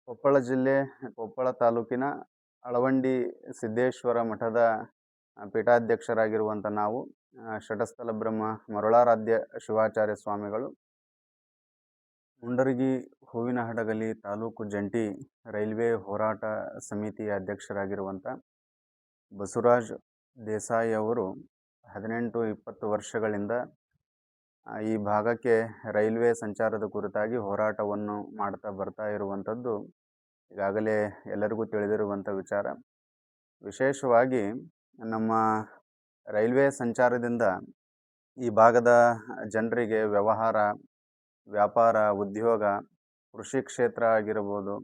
ಕೊಪ್ಪಳ ಜಿಲ್ಲೆ, ಕೊಪ್ಪಳ ತಾಲೂಕಿನ ಅಳವಂಡಿ ಸಿದ್ದೇಶ್ವರ ಮಠದ ಪೀಠಾಧ್ಯಕ್ಷರಾಗಿರುವಂಥ ನಾವು ಷಟಸ್ಥಲ ಬ್ರಹ್ಮ ಮರುಳಾರಾಧ್ಯ ಶಿವಾಚಾರ್ಯ ಸ್ವಾಮಿಗಳು ಮುಂಡರಗಿ ಹೂವಿನಹಡಗಲಿ ತಾಲೂಕು ಜಂಟಿ ರೈಲ್ವೆ ಹೋರಾಟ ಸಮಿತಿಯ ಅಧ್ಯಕ್ಷರಾಗಿರುವಂಥ ಬಸವರಾಜ್ ದೇಸಾಯಿ ಅವರು 18-20 ವರ್ಷಗಳಿಂದ ಈ ಭಾಗಕ್ಕೆ ರೈಲ್ವೆ ಸಂಚಾರದ ಕುರಿತಾಗಿ ಹೋರಾಟವನ್ನು ಮಾಡ್ತಾ ಬರ್ತಾ ಇರುವಂಥದ್ದು ಈಗಾಗಲೇ ಎಲ್ಲರಿಗೂ ತಿಳಿದಿರುವಂಥ ವಿಚಾರ. ವಿಶೇಷವಾಗಿ ನಮ್ಮ ರೈಲ್ವೆ ಸಂಚಾರದಿಂದ ಈ ಭಾಗದ ಜನರಿಗೆ ವ್ಯವಹಾರ, ವ್ಯಾಪಾರ, ಉದ್ಯೋಗ, ಕೃಷಿ ಕ್ಷೇತ್ರ ಆಗಿರ್ಬೋದು,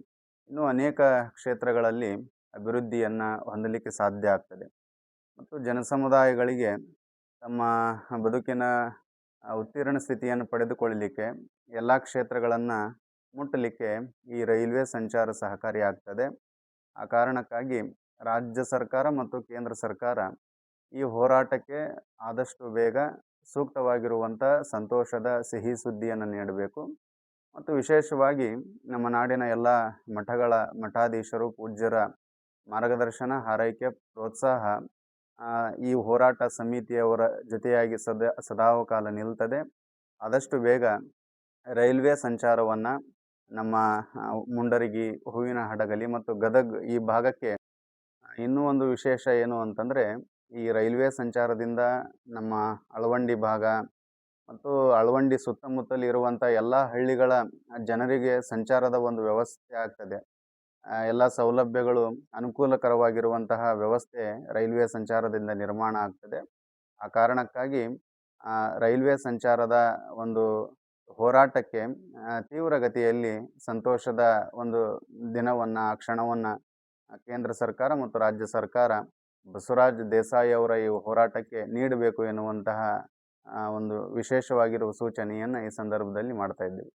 ಇನ್ನೂ ಅನೇಕ ಕ್ಷೇತ್ರಗಳಲ್ಲಿ ಅಭಿವೃದ್ಧಿಯನ್ನು ಹೊಂದಲಿಕ್ಕೆ ಸಾಧ್ಯ ಆಗ್ತದೆ. ಮತ್ತು ಜನಸಮುದಾಯಗಳಿಗೆ ತಮ್ಮ ಬದುಕಿನ ಉತ್ತೀರ್ಣ ಸ್ಥಿತಿಯನ್ನು ಪಡೆದುಕೊಳ್ಳಲಿಕ್ಕೆ ಎಲ್ಲ ಕ್ಷೇತ್ರಗಳನ್ನು ಮುಟ್ಟಲಿಕ್ಕೆ ಈ ರೈಲ್ವೆ ಸಂಚಾರ ಸಹಕಾರಿಯಾಗ್ತದೆ. ಆ ಕಾರಣಕ್ಕಾಗಿ ರಾಜ್ಯ ಸರ್ಕಾರ ಮತ್ತು ಕೇಂದ್ರ ಸರ್ಕಾರ ಈ ಹೋರಾಟಕ್ಕೆ ಆದಷ್ಟು ಬೇಗ ಸೂಕ್ತವಾಗಿರುವಂಥ ಸಂತೋಷದ ಸಿಹಿ ಸುದ್ದಿಯನ್ನು ನೀಡಬೇಕು. ಮತ್ತು ವಿಶೇಷವಾಗಿ ನಮ್ಮ ನಾಡಿನ ಎಲ್ಲ ಮಠಾಧೀಶರು, ಪೂಜ್ಯರ ಮಾರ್ಗದರ್ಶನ, ಹಾರೈಕೆ, ಪ್ರೋತ್ಸಾಹ ಈ ಹೋರಾಟ ಸಮಿತಿಯವರ ಜೊತೆಯಾಗಿ ಸದಾಕಾಲ ನಿಲ್ತದೆ. ಆದಷ್ಟು ಬೇಗ ರೈಲ್ವೆ ಸಂಚಾರವನ್ನು ನಮ್ಮ ಮುಂಡರಗಿ, ಹೂವಿನಹಡಗಲಿ ಮತ್ತು ಗದಗ ಈ ಭಾಗಕ್ಕೆ ಇನ್ನೂ ಒಂದು ವಿಶೇಷ ಏನು ಅಂತಂದರೆ, ಈ ರೈಲ್ವೆ ಸಂಚಾರದಿಂದ ನಮ್ಮ ಅಳವಂಡಿ ಭಾಗ ಮತ್ತು ಅಳವಂಡಿ ಸುತ್ತಮುತ್ತಲು ಇರುವಂಥ ಎಲ್ಲ ಹಳ್ಳಿಗಳ ಜನರಿಗೆ ಸಂಚಾರದ ಒಂದು ವ್ಯವಸ್ಥೆ ಆಗ್ತದೆ. ಎಲ್ಲ ಸೌಲಭ್ಯಗಳು ಅನುಕೂಲಕರವಾಗಿರುವಂತಹ ವ್ಯವಸ್ಥೆ ರೈಲ್ವೆ ಸಂಚಾರದಿಂದ ನಿರ್ಮಾಣ ಆಗ್ತದೆ. ಆ ಕಾರಣಕ್ಕಾಗಿ ರೈಲ್ವೆ ಸಂಚಾರದ ಒಂದು ಹೋರಾಟಕ್ಕೆ ತೀವ್ರಗತಿಯಲ್ಲಿ ಸಂತೋಷದ ಒಂದು ದಿನವನ್ನು, ಆ ಕ್ಷಣವನ್ನು ಕೇಂದ್ರ ಸರ್ಕಾರ ಮತ್ತು ರಾಜ್ಯ ಸರ್ಕಾರ ಬಸವರಾಜ್ ದೇಸಾಯಿ ಅವರ ಈ ಹೋರಾಟಕ್ಕೆ ನೀಡಬೇಕು ಎನ್ನುವಂತಹ ಒಂದು ವಿಶೇಷವಾಗಿರುವ ಸೂಚನೆಯನ್ನು ಈ ಸಂದರ್ಭದಲ್ಲಿ ಮಾಡ್ತಾ ಇದ್ದೀವಿ.